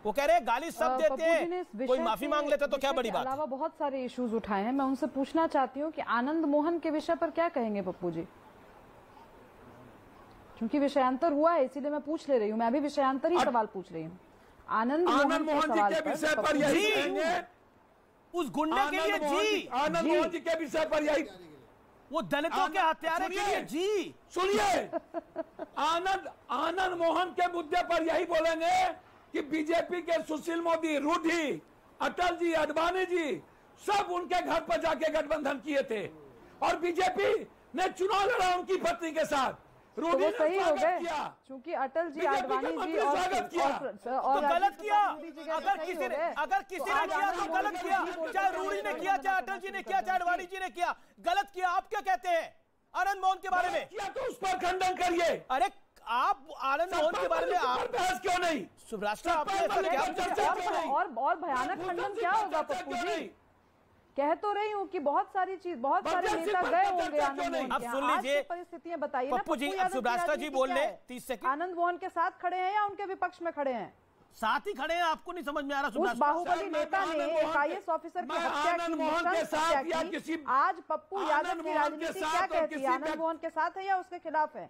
वो कह रहे हैं गाली सब देते हैं, कोई माफी मांग लेता तो क्या बड़ी बात। अलावा बहुत सारे इश्यूज उठाए हैं, मैं उनसे पूछना चाहती हूँ कि आनंद मोहन के विषय पर क्या कहेंगे पप्पू जी? क्योंकि विषयांतर हुआ है इसीलिए मैं पूछ ले रही हूँ, मैं अभी विषयांतर ही सवाल पूछ रही हूँ। आनंद मोहन के विषय पर यही कहेंगे, उस गुंडे के लिए जी, आनंद मोहन जी के विषय पर यही, वो दलितों के हत्यारे के लिए जी। सुनिए, आनंद मोहन के मुद्दे पर यही बोलेंगे कि बीजेपी के सुशील मोदी, रूडी, अटल जी, अडवाणी जी सब उनके घर पर जाके गठबंधन किए थे और बीजेपी ने चुनाव लड़ा उनकी पत्नी के साथ। तो वो सही हो गए क्योंकि अटल जी, आडवाणी जी और गलत किया। अगर किसी ने किया तो गलत किया, चाहे रूडी ने किया, चाहे अटल जी ने किया, चाहे आडवाणी जी ने किया, गलत किया। आप क्या कहते हैं आनंद मोहन के बारे में? किया तो उस पर खंडन करिए। अरे आप आनंद मोहन के बारे में आप बहस क्यों नहीं? सुभ्राष्ट्र आपने ऐसा क्या? और भयानक खंडन क्या होगा पप्पू जी? कह तो रही हूँ कि बहुत सारी चीज, बहुत सारे नेता गए होंगे आनंद मोहन के। अब सुन लीजिए परिस्थितियां बताइए ना पप्पू जी। अब सुभ्राष्ट्र जी बोल रहे 30 सेकंड। आनंद मोहन के साथ खड़े हैं या उनके विपक्ष में खड़े हैं? साथ ही खड़े हैं। आपको नहीं समझ में आ रहा? उस बाहुबली नेता ने IAS ऑफिसर की हत्या की, आज पप्पू यादव की राजनीति क्या कहती है? आनंद मोहन के साथ है या उसके खिलाफ है?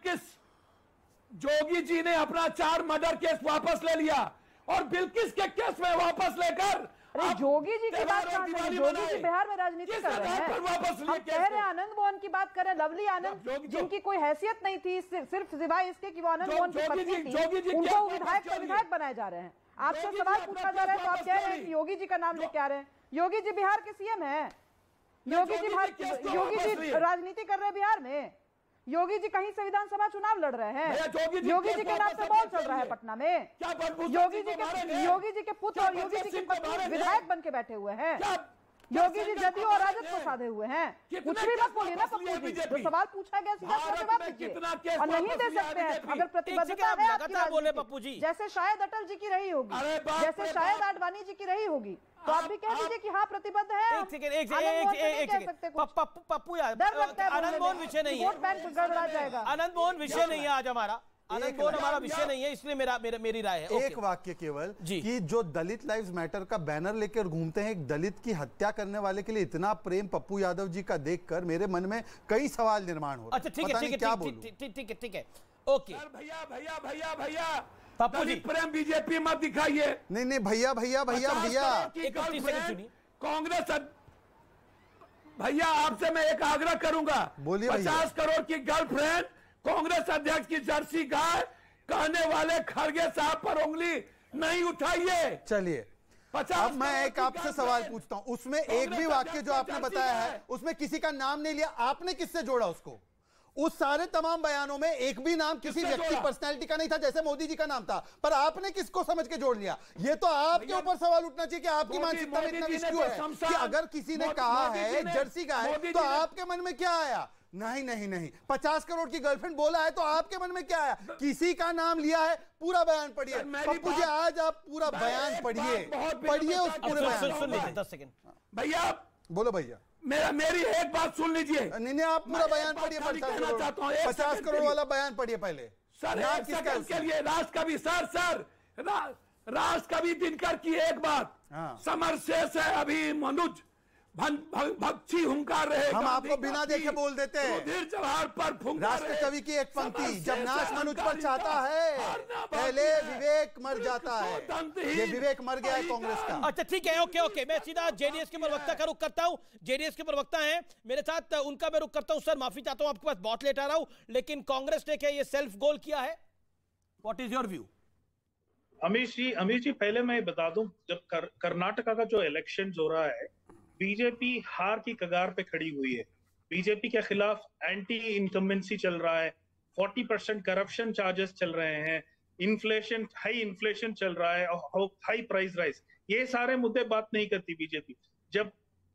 किस जोगी जी ने अपना 4 मर्डर केस वापस ले लिया और बिल्किस के केस में वापस लेकर, अरे जोगी जी की बात कहां से? जोगी जी बिहार में राजनीति कर रहे हैं। हम कह रहे हैं आनंद मोहन की बात कर रहे हैं। लवली आनंद जिनकी कोई हैसियत नहीं थी सिर्फ सिवाय इसके कि वो आनंद मोहन की पत्नी थी, उनको विधायक बनाए जा रहे हैं। आपसे सवाल पूछा जा रहा है तो आप कह रहे हैं कि योगी जी का नाम लेके आ रहे हैं। योगी जी बिहार के CM है। योगी जी राजनीति कर रहे हैं बिहार में। योगी जी कहीं से विधानसभा चुनाव लड़ रहे हैं। योगी जी के नाम से बॉल चल रहा है पटना में। योगी जी के पुत्र और योगी जी की पत्नी विधायक बन के बैठे हुए हैं। योगी जी जदयू और राजद को साधे हुए हैं। कुछ भी मत बोलिए ना पप्पू जी। जो सवाल पूछा गया सीधा जवाब दीजिए और नहीं दे सकते हैं अगर प्रतिबद्धता है आपकी राजनीति, जैसे शायद अटल जी की रही होगी, जैसे शायद आडवाणी जी की रही होगी, तो आप भी कह दीजिए कि हाँ प्रतिबद्ध है। पप्पू आनंद मोहन विषय नहीं है, वोट बैंक गड़बड़ा जाएगा। आनंद मोहन विषय नहीं है आज हमारा। आनंद मोहन हमारा विषय नहीं है, इसलिए मेरी राय है। एक वाक्य केवल कि जो दलित लाइव्स मैटर का बैनर लेकर घूमते हैं, एक दलित की हत्या करने वाले के लिए इतना प्रेम पप्पू यादव जी का देखकर मेरे मन में कई सवाल निर्माण हो रहे हैं। अच्छा ठीक है ओके। भैया पप्पू जी प्रेम बीजेपी मत दिखाइए। नहीं भैया कांग्रेस भैया आपसे मैं एक आग्रह करूंगा, बोलिए। 50 करोड़ की गर्लफ्रेंड कांग्रेस अध्यक्ष की जर्सी गाय कहने वाले खड़गे साहब पर उंगली नहीं उठाइए। चलिए अब मैं एक आपसे सवाल पूछता हूं, उसमें एक भी वाक्य जो आपने बताया है उसमें किसी का नाम नहीं लिया। आपने किससे जोड़ा उसको? उस सारे तमाम बयानों में एक भी नाम किसी व्यक्ति पर्सनैलिटी का नहीं था, जैसे मोदी जी का नाम था, पर आपने किसको समझ के जोड़ लिया? ये तो आपके ऊपर सवाल उठना चाहिए कि आपकी मानसिकता में इतना विष क्यों है कि अगर किसी ने कहा है जर्सी गाय तो आपके मन में क्या आया? नहीं 50 करोड़ की गर्लफ्रेंड बोला है तो आपके मन में क्या आया? किसी का नाम लिया है? पूरा बयान पढ़िए पप्पू जी, आज आप पूरा बयान पढ़िए उस पूरे बयान। 10 सेकंड भैया बोलो भैया। मेरी एक बात सुन लीजिए। नहीं आप पूरा बयान पढ़िए। 50 करोड़ वाला बयान पढ़िए पहले। सर के लिए राष्ट्रकवि सर राष्ट्रकवि दिनकर की एक बात, समर शेष है अभी मनुज भक्ति हुंकार रहे। हम आपको बिना देखे बोल देते हैं। राष्ट्र कवि की एक पंक्ति, जब नाश मनुज पर चाहता है पहले विवेक मर जाता है। ये विवेक मर गया है कांग्रेस का। अच्छा ठीक है ओके। मैं सीधा जेडीएस के प्रवक्ता का रुख करता हूं। जेडीएस के प्रवक्ता हैं मेरे साथ, उनका मैं रुख करता हूं। सर माफी चाहता हूं, आपके पास बहुत लेट आ रहा हूं, लेकिन कांग्रेस ने क्या ये सेल्फ गोल किया है? What is your view? Amish ji पहले मैं बता दूं, जब कर्नाटका का जो इलेक्शन हो रहा है, बीजेपी हार की कगार पे खड़ी हुई है। बीजेपी के खिलाफ एंटी इनकम्बेंसी चल रहा है, 40% करप्शन चार्जेस चल रहे हैं, हाई इन्फ्लेशन चल रहा है और हाई प्राइस राइज। ये सारे मुद्दे बात नहीं करती बीजेपी। जब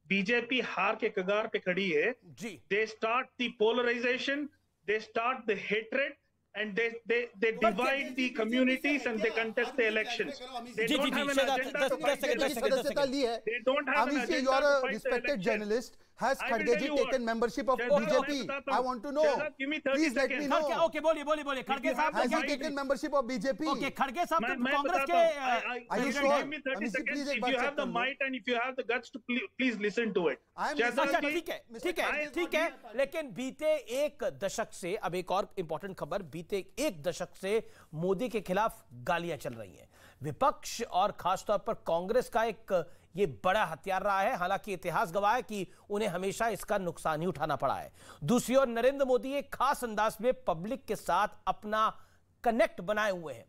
बीजेपी हार के कगार पे खड़ी है, they start the polarisation, they start the hatred and they divide the communities and they contest the elections. They don't have an agenda to fight the elections. They don't have an agenda to fight the elections. Has Khadge taken membership of BJP? I want to know. Please let me know. Okay बोलिए खड़गे साहब Has he taken membership of BJP? Okay खड़गे साहब कांग्रेस के Are you sure? Give me 30 seconds. If you have the might and if you have the guts to please listen to it. ठीक है लेकिन बीते एक दशक से, अब एक और इंपॉर्टेंट खबर, बीते एक दशक से मोदी के खिलाफ गालियां चल रही हैं। विपक्ष और खासतौर पर कांग्रेस का एक ये बड़ा हथियार रहा है। हालांकि इतिहास गवाह है कि उन्हें हमेशा इसका नुकसान ही उठाना पड़ा है। दूसरी ओर नरेंद्र मोदी एक खास अंदाज में पब्लिक के साथ अपना कनेक्ट बनाए हुए हैं।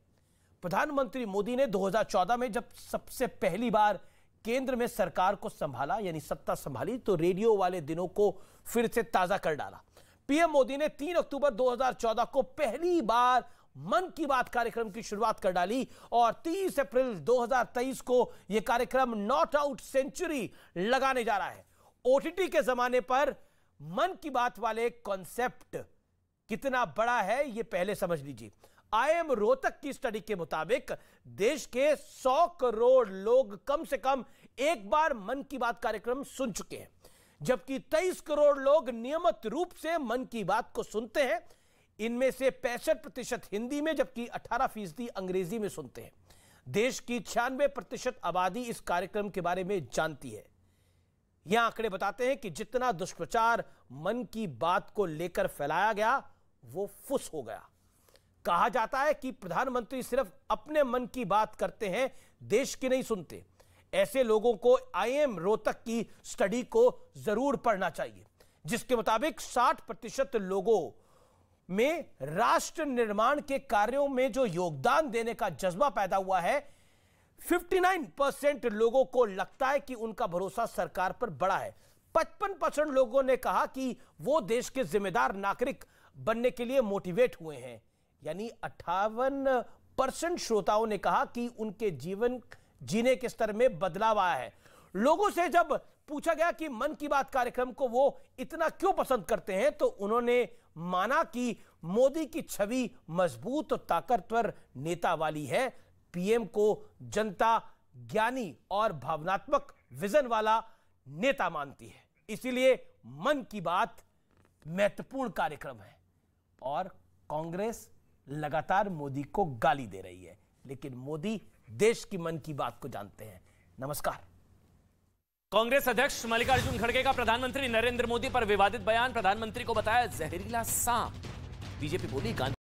प्रधानमंत्री मोदी ने 2014 में जब सबसे पहली बार केंद्र में सरकार को संभाला, यानी सत्ता संभाली, तो रेडियो वाले दिनों को फिर से ताजा कर डाला। पीएम मोदी ने 3 अक्टूबर 2014 को पहली बार मन की बात कार्यक्रम की शुरुआत कर डाली और 30 अप्रैल 2023 को यह कार्यक्रम नॉट आउट सेंचुरी लगाने जा रहा है। ओटीटी के जमाने पर मन की बात वाले कॉन्सेप्ट कितना बड़ा है यह पहले समझ लीजिए। आईएम रोहतक की स्टडी के मुताबिक देश के 100 करोड़ लोग कम से कम एक बार मन की बात कार्यक्रम सुन चुके हैं, जबकि 23 करोड़ लोग नियमित रूप से मन की बात को सुनते हैं। इनमें से 65% हिंदी में जबकि 18% अंग्रेजी में सुनते हैं। देश की 96% आबादी इस कार्यक्रम के बारे में जानती है। यह आंकड़े बताते हैं कि जितना दुष्प्रचार मन की बात को लेकर फैलाया गया वो फुस हो गया। कहा जाता है कि प्रधानमंत्री सिर्फ अपने मन की बात करते हैं, देश की नहीं सुनते। ऐसे लोगों को आईएम रोहतक की स्टडी को जरूर पढ़ना चाहिए, जिसके मुताबिक 60% लोगों में राष्ट्र निर्माण के कार्यों में जो योगदान देने का जज्बा पैदा हुआ है। 59% लोगों को लगता है कि उनका भरोसा सरकार पर बड़ा है। 55% लोगों ने कहा कि वो देश के जिम्मेदार नागरिक बनने के लिए मोटिवेट हुए हैं। यानी 58% श्रोताओं ने कहा कि उनके जीवन जीने के स्तर में बदलाव आया है। लोगों से जब पूछा गया कि मन की बात कार्यक्रम को वो इतना क्यों पसंद करते हैं, तो उन्होंने माना कि मोदी की छवि मजबूत और ताकतवर नेता वाली है। पीएम को जनता ज्ञानी और भावनात्मक विजन वाला नेता मानती है। इसीलिए मन की बात महत्वपूर्ण कार्यक्रम है और कांग्रेस लगातार मोदी को गाली दे रही है, लेकिन मोदी देश की मन की बात को जानते हैं। नमस्कार। कांग्रेस अध्यक्ष मल्लिकार्जुन खड़गे का प्रधानमंत्री नरेंद्र मोदी पर विवादित बयान, प्रधानमंत्री को बताया जहरीला सांप। बीजेपी बोली गांधी